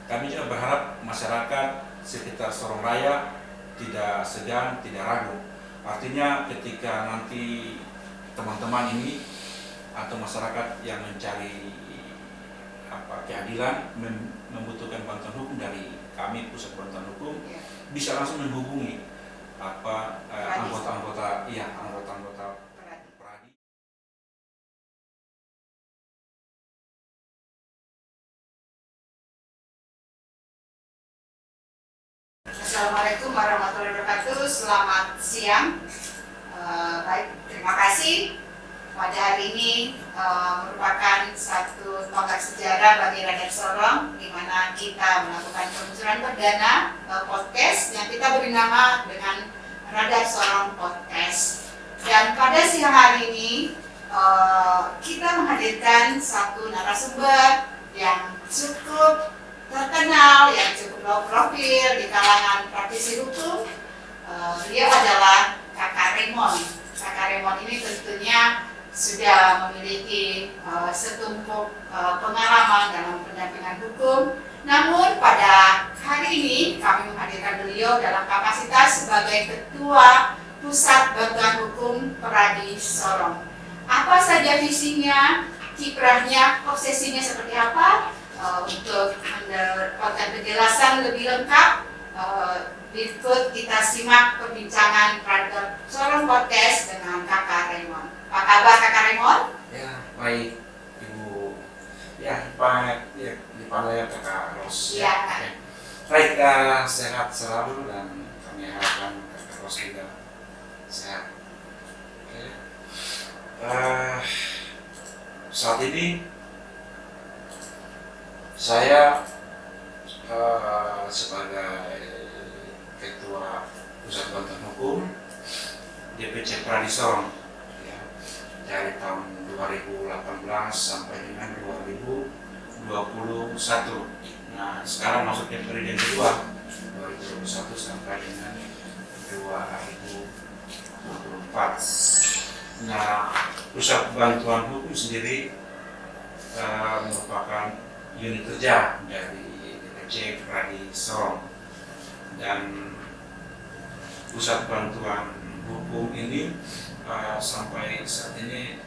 kami juga berharap masyarakat sekitar Sorong Raya tidak segan, tidak ragu. Artinya ketika nanti teman-teman ini atau masyarakat yang mencari keadilan membutuhkan bantuan hukum dari kami Pusat Bantuan Hukum, bisa langsung menghubungi anggota-anggota Peradi. Assalamualaikum warahmatullahi wabarakatuh. Selamat siang. Baik, terima kasih. Pada hari ini merupakan satu tonggak sejarah bagi Radar Sorong, di mana kita melakukan peluncuran perdana podcast yang kita beri nama dengan Radar Sorong Podcast. Dan pada siang hari ini kita menghadirkan satu narasumber yang cukup terkenal, yang cukup low profil di kalangan praktisi hukum. Beliau adalah Kakak Raymond. Kakak Raymond ini tentunya sudah memiliki setumpuk pengalaman dalam pendampingan hukum. Namun pada hari ini kami menghadirkan beliau dalam kapasitas sebagai Ketua Pusat Bantuan Hukum Peradi Sorong. Apa saja visinya, kiprahnya, obsesinya seperti apa? Untuk mendapatkan penjelasan lebih lengkap, berikut kita simak perbincangan Radar Sorong Podcast dengan Kakak Raymond. Apa kabar Kakak Raymond? Ya, baik Ibu. Ya, baik ya, dipanggil Kakak Ros. Ya. Baik, sehat selalu dan kami harapkan Kakak Ros juga sehat. Oke. Saat ini saya sebagai Ketua Pusat Bantuan Hukum DPC Peradi Sorong dari tahun 2018 sampai dengan 2021. Nah, sekarang masuknya periode yang kedua 2021 sampai dengan 2024. Nah, Pusat Bantuan Hukum sendiri merupakan unit kerja dari DPC Peradi Sorong, dan Pusat Bantuan Hukum ini sampai saat ini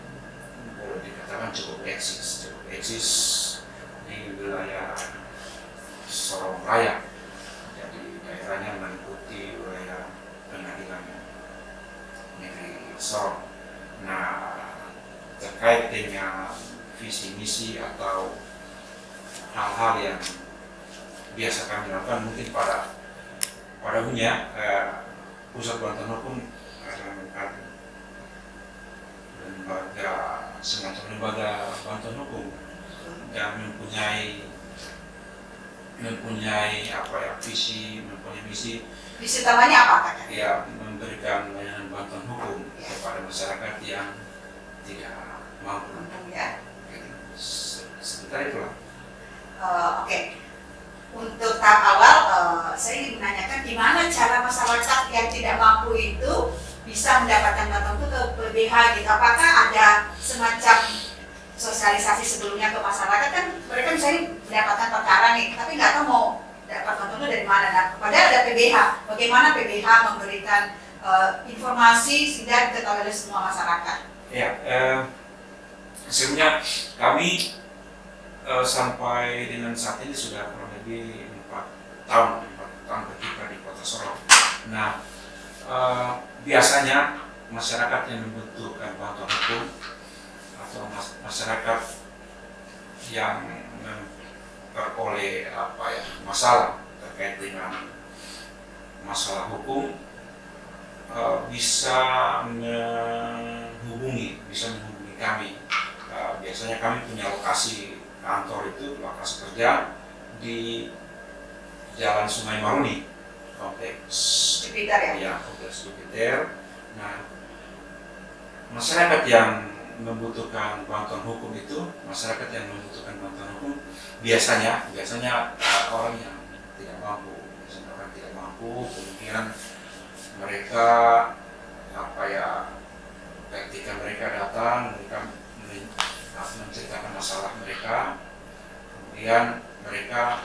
boleh dikatakan cukup eksis di wilayah Sorong Raya. Jadi daerahnya meliputi wilayah Pengadilan Negeri Sorong. Nah, terkait dengan visi misi atau hal-hal yang biasa kami lakukan, mungkin pada umumnya Pusat Bantuan Hukum semacam lembaga bantuan hukum yang mempunyai visi, mempunyai misi. Visi utamanya apa Kakak? Ya, memberikan layanan bantuan hukum kepada masyarakat yang tidak mampu. Ya. Sebentar itulah. Oke. Untuk tahap awal, saya ingin menanyakan gimana cara masyarakat yang tidak mampu itu bisa mendapatkan bantuan itu ke PBH gitu. Apakah ada semacam sosialisasi sebelumnya ke masyarakat? Kan mereka misalnya mendapatkan perkara nih, tapi nggak tahu mau dapat bantuan itu dari mana. Nah, padahal ada PBH. Bagaimana PBH memberikan informasi sehingga diketahui oleh semua masyarakat? Ya, sebenarnya kami sampai dengan saat ini sudah kurang lebih 4 tahun berkiprah di Kota Sorong. Nah, biasanya masyarakat yang membutuhkan bantuan hukum atau masyarakat yang memperoleh masalah terkait dengan masalah hukum bisa menghubungi kami. Biasanya kami punya lokasi kantor itu, lokasi kerja di Jalan Sungai Maruni, kompleks Jupiter ya? Ya, kompleks Jupiter. Nah, masyarakat yang membutuhkan bantuan hukum itu, biasanya orang yang tidak mampu, kemungkinan mereka ketika mereka datang, mereka menceritakan masalah mereka, kemudian mereka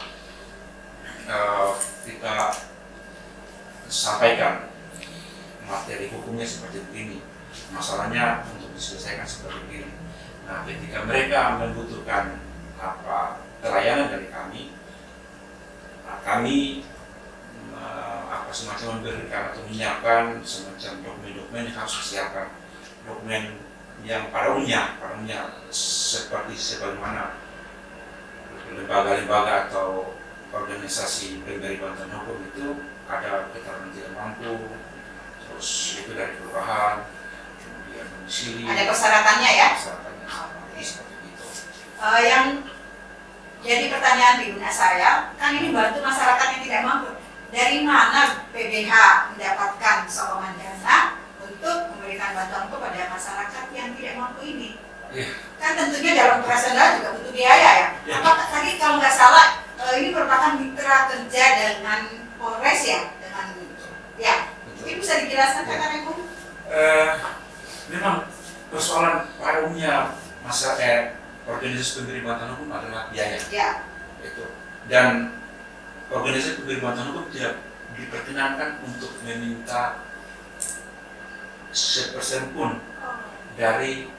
kita sampaikan materi hukumnya seperti begini, masalahnya untuk diselesaikan seperti ini. Nah, ketika mereka membutuhkan pelayanan dari kami, kami semacam memberikan atau menyiapkan semacam dokumen-dokumen yang harus disiapkan, dokumen yang pada umumnya seperti sebagaimana lembaga-lembaga atau organisasi pemberi bantuan hukum itu ada keterangan tidak mampu, terus itu dari kelurahan, kemudian domisili. Ada persyaratannya ya? Persyaratannya seperti itu. Yang jadi pertanyaan di benak saya, kan ini bantu masyarakat yang tidak mampu. Dari mana PBH mendapatkan sokongan dana untuk memberikan bantuan kepada masyarakat yang tidak mampu ini? Kan tentunya dalam operasional juga butuh biaya ya. Apakah tadi kalau nggak salah ini merupakan mitra kerja dengan Polres ya, dengan mungkin bisa dijelaskan Kak Karengkung? Memang persoalan pada umumnya masyarakat organisasi pemberi bantuan hukum adalah biaya. Ya. Itu. Dan organisasi pemberi bantuan hukum tidak diperkenankan untuk meminta sepersen pun dari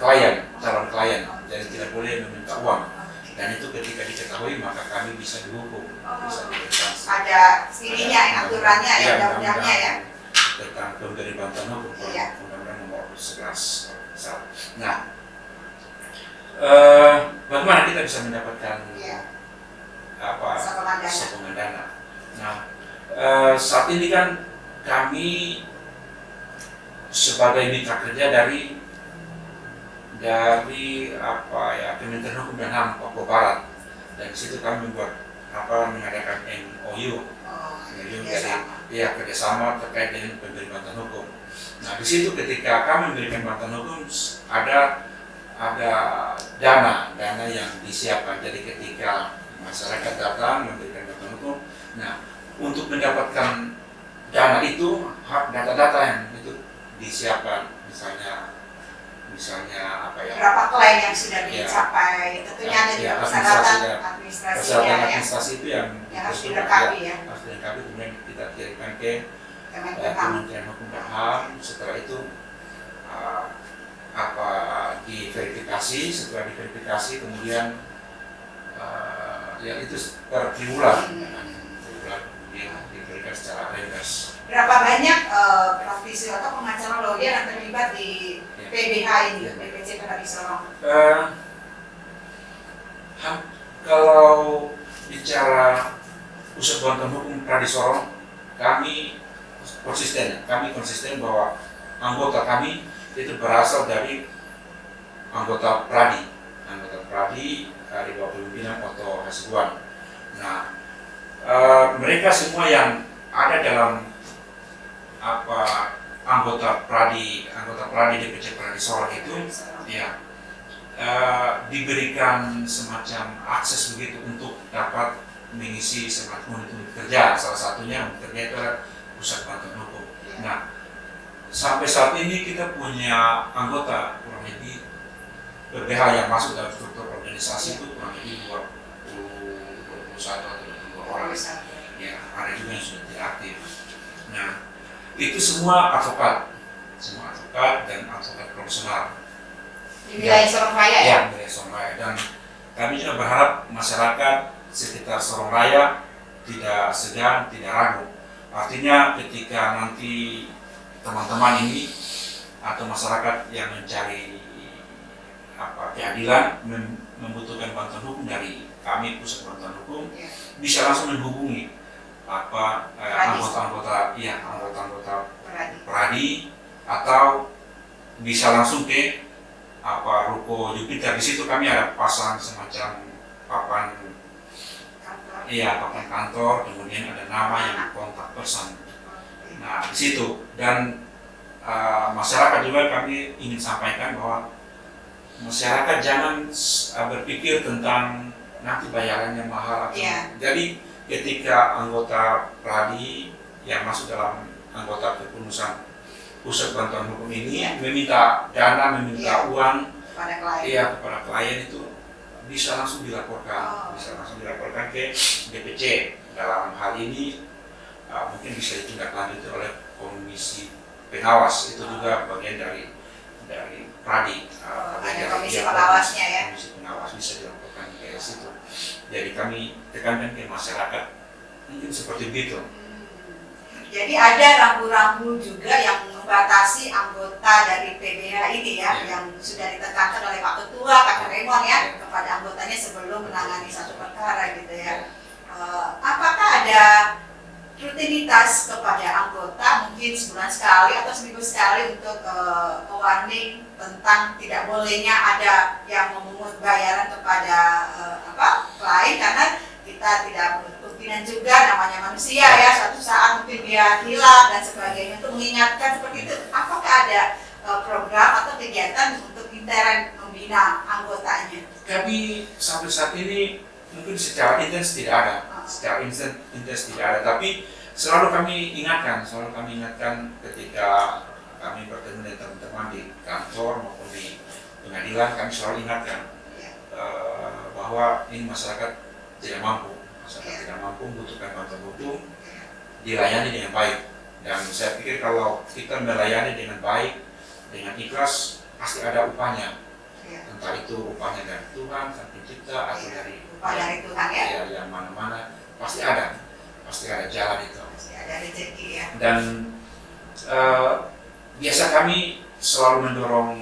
calon klien, jadi tidak boleh meminta uang. Dan itu ketika diketahui maka kami bisa dihukum, bisa diberikan. Ada ininya, aturannya ya, undang-undangnya ya. Tentang pemberi bantuan hukum, Undang-Undang Nomor 11. Nah, bagaimana kita bisa mendapatkan sokongan dana? Nah, saat ini kan kami sebagai mitra kerja dari Kementerian Hukum dan HAM Papua Barat, dan di situ kami mengadakan MOU dari kerjasama terkait dengan pemberi bantuan hukum. Nah, di situ ketika kami memberikan bantuan hukum ada dana yang disiapkan. Jadi ketika masyarakat datang memberikan bantuan hukum, nah untuk mendapatkan dana itu data-data yang itu disiapkan, misalnya berapa klien yang sudah dicapai, tentunya ada juga persyaratan administrasi itu yang harus dilengkapi ya. Harus dilengkapi, kemudian kita kirimkan ke Kementerian Hukum dan HAM. Setelah itu diverifikasi, setelah diverifikasi kemudian itu per triwulan kemudian diberikan secara regas. Berapa banyak praktisi atau pengacara lawyer yang terlibat di PBH ini, PPC Pradi Sorong? Kalau bicara Pusat Bantuan Hukum Pradi Sorong, kami konsisten bahwa anggota kami itu berasal dari anggota Pradi di bawah pimpinan Otto Hasibuan. Nah, mereka semua yang ada dalam anggota Pradi DPC Pradi Sorong itu diberikan semacam akses begitu untuk dapat mengisi semacam unit kerja. Salah satunya unit kerja itu adalah Pusat Bantuan Hukum. Nah, sampai saat ini kita punya anggota kurang lebih PBH yang masuk dalam struktur organisasi itu kurang lebih 21 atau 22 orang. Ya, ada juga yang sudah tidak aktif. Nah, itu semua advokat dan advokat profesional di wilayah Sorong Raya ya? Wilayah Sorong Raya. Dan kami juga berharap masyarakat sekitar Sorong Raya tidak segan, tidak ragu. Artinya ketika nanti teman-teman ini atau masyarakat yang mencari keadilan membutuhkan bantuan hukum dari kami Pusat Bantuan Hukum, bisa langsung menghubungi anggota-anggota Pradi, atau bisa langsung ke Ruko Jupiter. Di situ kami ada pasang semacam papan kantor, kemudian ada nama yang kontak person. Nah, di situ. Dan masyarakat juga kami ingin sampaikan bahwa masyarakat jangan berpikir tentang nanti bayarannya mahal. Jadi ketika anggota Pradi yang masuk dalam anggota kepengurusan Pusat Bantuan Hukum ini meminta dana, meminta uang kepada klien itu bisa langsung dilaporkan ke DPC. dalam hal ini mungkin bisa ditindaklanjuti oleh komisi pengawas, itu juga bagian dari Pradi. Ada komisi pengawasnya ya. Komisi pengawas bisa dilakukan ke situ. Jadi kami tekankan ke masyarakat mungkin seperti begitu. Jadi ada rambu-rambu juga yang membatasi anggota dari PBH ini ya, yang sudah ditekankan oleh Pak Ketua, Kak Raymond ya, kepada anggotanya sebelum menangani satu perkara gitu ya. Apakah ada rutinitas kepada anggota mungkin sebulan sekali atau seminggu sekali untuk warning tentang tidak bolehnya ada yang memungut bayaran kepada klien, karena kita tidak menutup kemungkinan juga namanya manusia ya, suatu saat mungkin dia hilang dan sebagainya. Untuk mengingatkan seperti itu, apakah ada program atau kegiatan untuk intern membina anggotanya? Kami sampai saat ini mungkin secara intens tidak ada, tapi selalu kami ingatkan ketika kami bertemu dengan teman-teman di kantor maupun di pengadilan, kami selalu ingatkan bahwa ini masyarakat tidak mampu, membutuhkan bantuan hukum, dilayani dengan baik. Dan saya pikir kalau kita melayani dengan baik, dengan ikhlas, pasti ada upahnya. Entah itu upahnya dari Tuhan, Sang Pencipta, atau dari Tuhan ya, yang mana-mana, pasti ada jalan itu. Pasti ada rezeki ya. Dan biasa kami selalu mendorong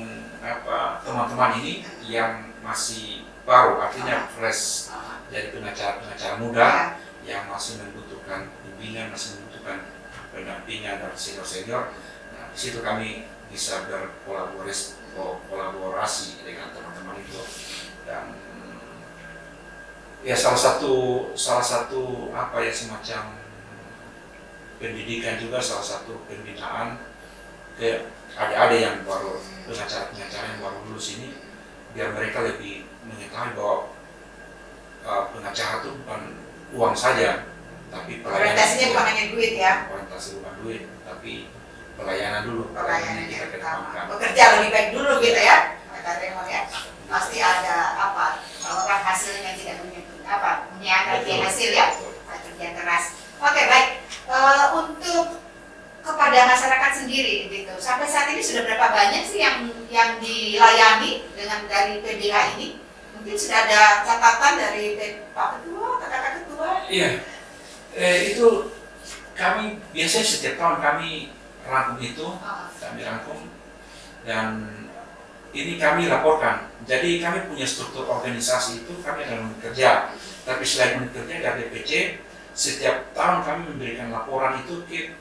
teman-teman ini yang masih baru, artinya fresh, jadi pengacara muda yang masih membutuhkan bimbingan, masih membutuhkan pendampingan dari senior. Nah, di situ kami bisa berkolaborasi dengan teman-teman itu. Dan ya salah satu semacam pendidikan juga, salah satu pembinaan ke adik-adik yang baru, pengacara yang baru lulus ini, biar mereka lebih mengetahui bahwa pengacara itu bukan uang saja, tapi pelayanan. Orientasinya bukan hanya duit ya. Orientasi bukan duit, tapi pelayanan dulu. Pelayanan kita kedepankan. Bekerja lebih baik dulu gitu ya, Kak Raymond ya. Pasti ada orang hasilnya tidak menyia-nyiakan hasil ya, kerja keras. Oke, baik. Untuk kepada masyarakat sendiri gitu, sampai saat ini sudah berapa banyak sih yang dilayani dengan dari PBH ini? Mungkin sudah ada catatan dari Pak Ketua atau Kakak Ketua? Iya, itu kami biasanya setiap tahun kami rangkum itu, dan ini kami laporkan. Jadi kami punya struktur organisasi itu, kami adalah unit kerja. Tapi selain unit kerja dari DPC, setiap tahun kami memberikan laporan itu ke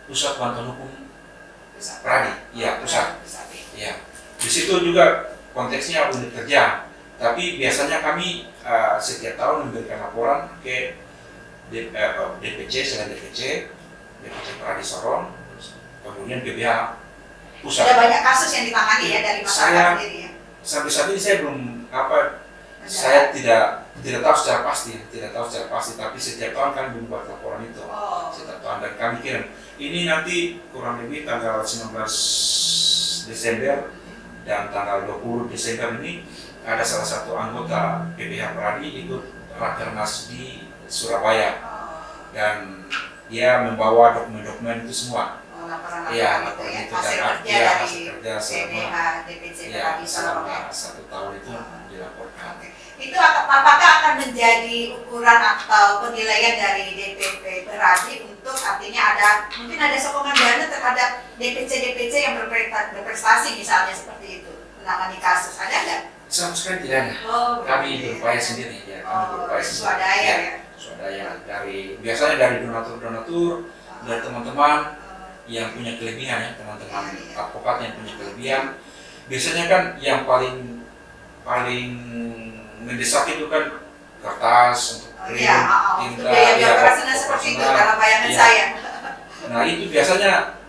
Pusat Bantuan Hukum Pradi, ya pusat. Ya, di situ juga konteksnya unit kerja. Tapi biasanya kami setiap tahun memberikan laporan ke DPC, selain DPC Pradi Sorong, kemudian PBH pusat. Ada banyak kasus yang ditangani ya dari masyarakat sendiri ya. Sampai saat ini saya belum saya tidak tahu secara pasti, tapi setiap tahun kami membuat laporan itu. Setiap tahun, dan kami kirim. Ini nanti kurang lebih tanggal 19 Desember dan tanggal 20 Desember ini ada salah satu anggota PBH Pradi ikut rakernas di Surabaya, dan dia membawa dokumen-dokumen itu semua. Laporan itu hasil kerja dari PBH DPC Pradi Sorong ya. 1 tahun itu dilaporkan. Itu apakah akan menjadi ukuran atau penilaian dari DPP Pradi untuk artinya mungkin ada sokongan dana terhadap DPC yang berprestasi misalnya seperti itu, menangani kasus, ada nggak? Sama sekali tidak ada. Kami berupaya sendiri ya. Swadaya biasanya dari donatur, dari teman-teman yang punya kelebihan ya, teman-teman advokat yang punya kelebihan. Biasanya kan yang paling mendesak itu kan kertas untuk krim, tinta, seperti itu dalam bayangan saya. Nah itu biasanya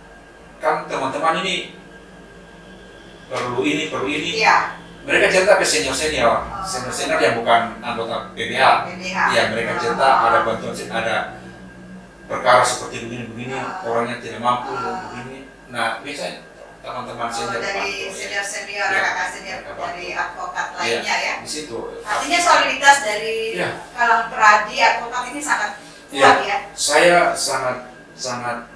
kan teman-teman ini perlu ini. Iya. Mereka cerita ke senior yang bukan anggota PBH. Ya, mereka cerita ada bantuan, ada perkara seperti begini, orangnya tidak mampu begini. Nah, biasanya teman-teman senior dari senior, kakak senior dari advokat lainnya ya. Di situ. Artinya soliditas dari kalangan Pradi advokat ini sangat kuat ya. Saya sangat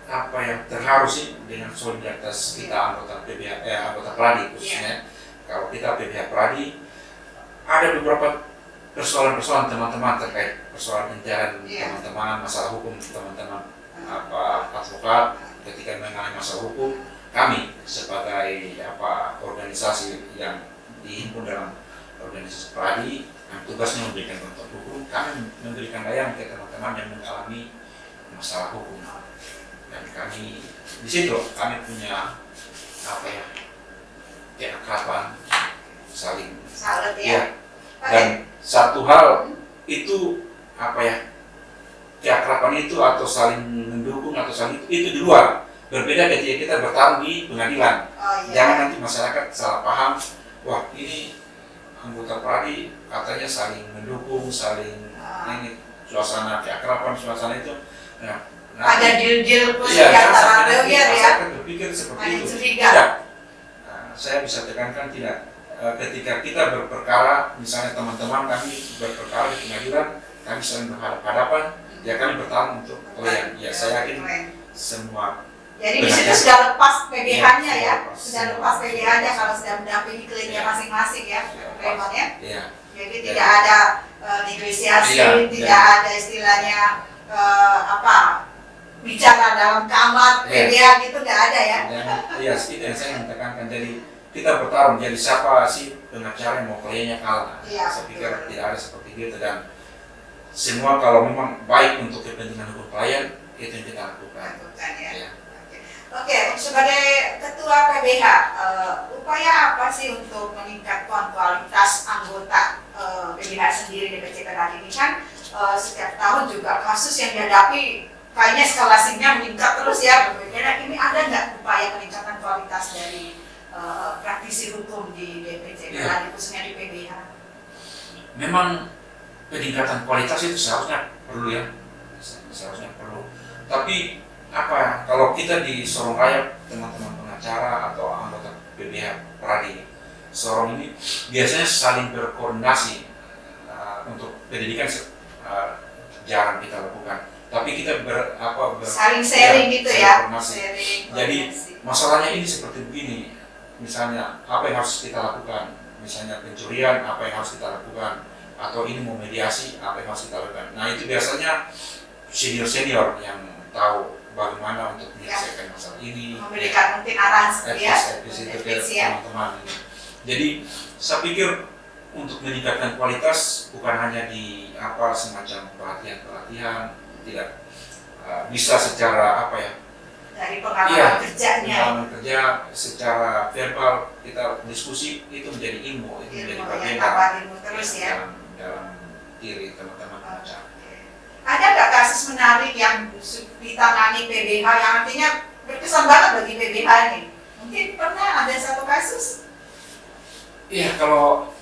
apa yang terharu sih dengan solidaritas kita anggota anggota Pradi khususnya. Kalau kita PBH Pradi ada beberapa persoalan-persoalan teman-teman terkait persoalan intern teman-teman, masalah hukum teman-teman advokat ketika mengalami masalah hukum, kami sebagai organisasi yang dihimpun dalam organisasi Pradi yang tugasnya memberikan bantuan hukum, kami memberikan layanan ke teman-teman yang mengalami masalah hukum. Dan kami di situ kami punya keakraban saling salut ya. Dan satu hal itu keakraban itu atau saling mendukung atau saling itu di luar, berbeda ketika kita bertarung di pengadilan. Jangan nanti masyarakat salah paham, wah ini anggota Pradi katanya saling mendukung, saling ini suasana keakraban, suasana itu ada deal-deal antara lawyer ya. Masyarakat berpikir seperti itu. Tidak. Saya bisa tekankan tidak. Ketika kita berperkara, misalnya teman-teman kami berperkara di pengadilan, kami saling berhadapan, ya kami bertarung untuk klien. Ya saya yakin semua. Jadi di situ sudah lepas PBH-nya ya, sudah lepas PBH-nya kalau sudah mendampingi kliennya masing-masing ya, Raymond ya. Jadi tidak ada negosiasi, tidak ada istilahnya bicara dalam kamar PBH gitu, tidak ada ya. Iya, itu yang saya tekankan. Jadi kita bertarung, jadi siapa sih pengacara yang mau kliennya kalah. Saya pikir tidak ada seperti itu, dan semua kalau memang baik untuk kepentingan hukum klien, itu yang kita lakukan. Oke, sebagai ketua PBH, upaya apa sih untuk meningkatkan kualitas anggota PBH sendiri di PCP Pradi ini kan setiap tahun juga kasus yang dihadapi kayaknya eskalasinya meningkat terus ya. Ini ada nggak upaya peningkatan kualitas dari praktisi hukum di DPC Pradi khususnya di PBH? Memang peningkatan kualitas itu seharusnya perlu ya, seharusnya perlu. Tapi kalau kita di Sorong Raya, teman-teman pengacara atau anggota PBH Pradi Sorong ini biasanya saling berkoordinasi untuk pendidikan jarang kita lakukan. Tapi kita saling sharing gitu ya. Jadi masalahnya ini seperti begini. Misalnya apa yang harus kita lakukan, misalnya pencurian apa yang harus kita lakukan, atau ini mau mediasi apa yang harus kita lakukan. Nah itu biasanya senior yang tahu bagaimana untuk menyelesaikan masalah ini, memberikan mungkin arahan ya teman-teman. Jadi saya pikir untuk meningkatkan kualitas bukan hanya di semacam pelatihan, tidak bisa secara dari pengalaman kerjanya. Pengalaman kerja secara verbal kita diskusi itu menjadi ilmu, itu menjadi bagian dalam diri teman-teman pengacara. Ada nggak kasus menarik yang ditangani PBH yang artinya berkesan banget bagi PBH ini? Mungkin pernah ada satu kasus? Iya, kalau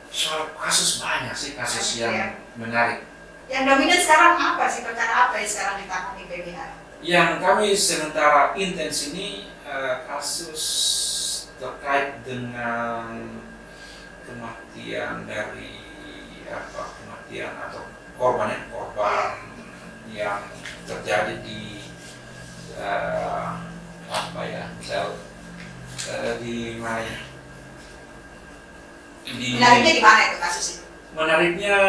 soal kasus banyak sih kasus yang menarik. Yang dominan sekarang apa sih, perkara apa yang sekarang ditangani PBH? Yang kami sementara intens ini kasus terkait dengan kematian dari kematian atau korban yang terjadi di di mana? Menariknya di mana itu kasus itu? Menariknya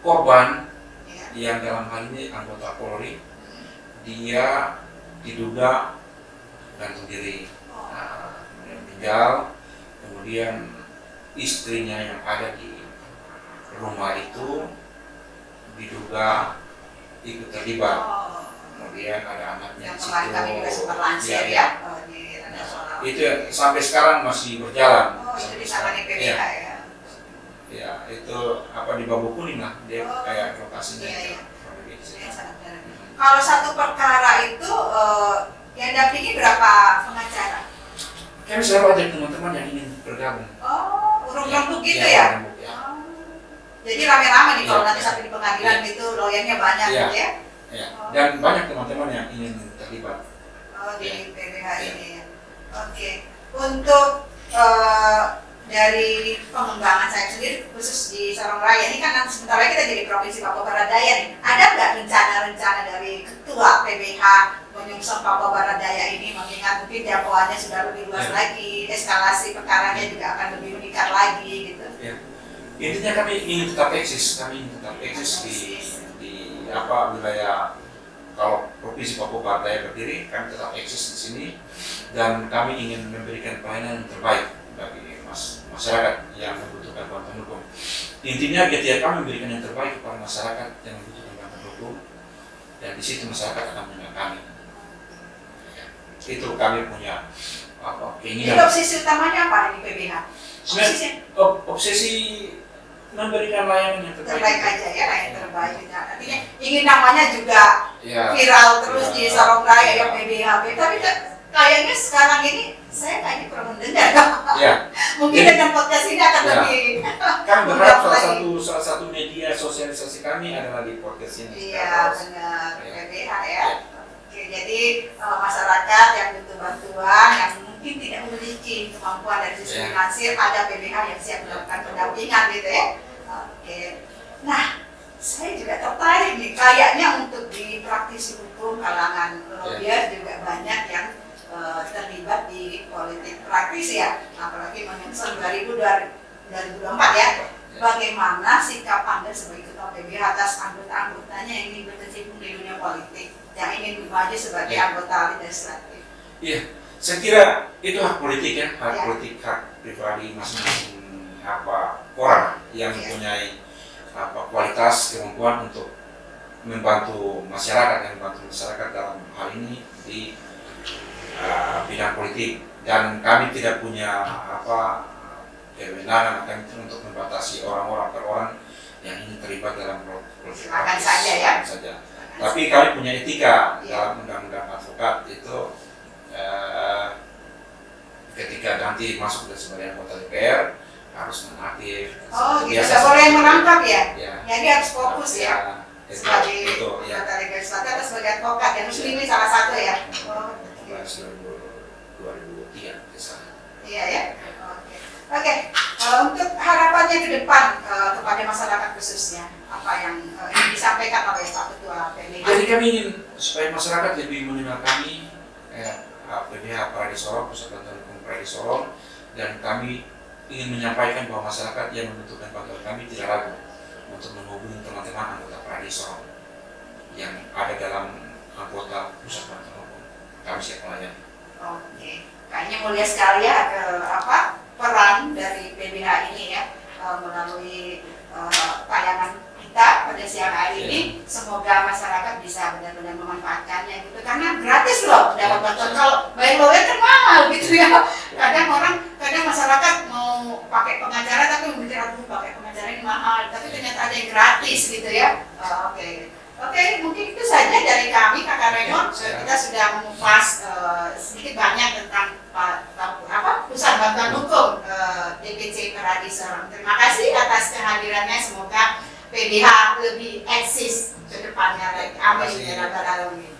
korban yang dalam hal ini anggota Polri, dia diduga gantung diri, kemudian meninggal, kemudian istrinya yang ada di rumah itu diduga ikut terlibat, kemudian ada anaknya di situ. Itu sampai sekarang masih berjalan. Itu ditangani PBH ya? Ya, itu di Bambu Kuning lah, dia kayak lokasinya. Kalau satu perkara itu yang dampingi berapa pengacara? Kami selalu ajak teman-teman yang ingin bergabung. Urung-urung gitu ya? Jadi rame-rame nih kalau nanti sampai di pengadilan gitu, lawyernya banyak gitu ya? Dan banyak teman-teman yang ingin terlibat. Di PBH ini ya. Oke. Untuk dari pengembangan saya sendiri khusus di Sorong Raya ini kan sebentar lagi kita jadi Provinsi Papua Barat Daya nih. Ada nggak rencana-rencana dari Ketua PBH menyusun Papua Barat Daya ini, mengingat mungkin jangkauannya sudah lebih luas lagi, eskalasi perkaranya juga akan lebih meningkat lagi gitu. Ya. Intinya kami ingin tetap eksis, di wilayah, kalau Provinsi Papua Barat Daya berdiri, kami tetap eksis di sini dan kami ingin memberikan pelayanan yang terbaik bagi masyarakat yang membutuhkan bantuan hukum. Intinya ketika kami memberikan yang terbaik kepada masyarakat yang membutuhkan bantuan hukum, dan di situ masyarakat akan mengenal kami. Itu kami punya keinginan. Itu obsesi utamanya apa di PBH? Obsesi memberikan layanan yang terbaik aja ya, layanan terbaik. Artinya ingin namanya juga viral terus di Sorong Raya ya PBH. Tapi kayaknya sekarang ini saya kayaknya kurang mendengar. Ya. Mungkin dengan podcast ini akan lebih. Kami berharap salah satu media sosialisasi kami adalah di podcast ini. Iya benar, PBH ya. Oke, jadi masyarakat yang butuh bantuan, yang mungkin tidak memiliki kemampuan dari sisi finansir, ada PBH yang siap melakukan pendampingan gitu ya. Oke. Nah, saya juga tertarik nih, kayaknya untuk di praktisi hukum kalangan lawyer juga banyak yang terlibat di politik praktis ya, apalagi menyusun 2024 ya. Bagaimana sikap Anda sebagai Ketua PBH atas anggota-anggotanya yang ingin berkecimpung di dunia politik, yang ingin maju sebagai anggota legislatif? Iya, saya kira itu hak politik ya, politik, hak pribadi masing-masing orang yang mempunyai kualitas, kemampuan untuk membantu masyarakat dalam hal ini di bidang politik, dan kami tidak punya kewenangan untuk membatasi orang-orang per orang yang ingin terlibat dalam politik. Akan saja ya. Tapi kami punya etika dalam undang-undang advokat itu, ketika nanti masuk sebagai anggota DPR harus nonaktif. Oh gitu, tidak boleh merangkap ya? Jadi harus fokus ya. Sebagai anggota legislatif atau sebagai advokat yang muslimin salah satu ya. 2003 kesana. Iya ya. Oke. Untuk harapannya ke depan kepada masyarakat khususnya, apa yang ingin disampaikan oleh Pak Ketua PBH? Jadi kami ingin supaya masyarakat lebih mengenal kami, PBH Paradi Sorong, Pusat Bantuan Hukum Paradi Sorong, dan kami ingin menyampaikan bahwa masyarakat yang membutuhkan bantuan kami tidak ragu untuk menghubungi teman-teman anggota Paradi Sorong yang ada dalam anggota Pusat Bantuan Hukum. Kami siap melayani. Oke, kayaknya mulia sekali ya peran dari PBH ini ya, melalui tayangan kita pada siang hari ini. Semoga masyarakat bisa benar-benar memanfaatkannya gitu, karena gratis loh dapat bantuan. Kalau bayar lawyer kan mahal gitu ya. Kadang masyarakat mau pakai pengacara tapi mikir aduh pakai pengacara ini mahal, tapi ternyata ada yang gratis gitu ya. Oke, mungkin itu saja dari kami, Kakak Raymond. Kita sudah mengupas sedikit banyak tentang Pusat Bantuan Hukum DPC Paradi Sorong. Terima kasih atas kehadirannya. Semoga PBH lebih eksis ke depannya lagi. Amin ya rabbal alamin.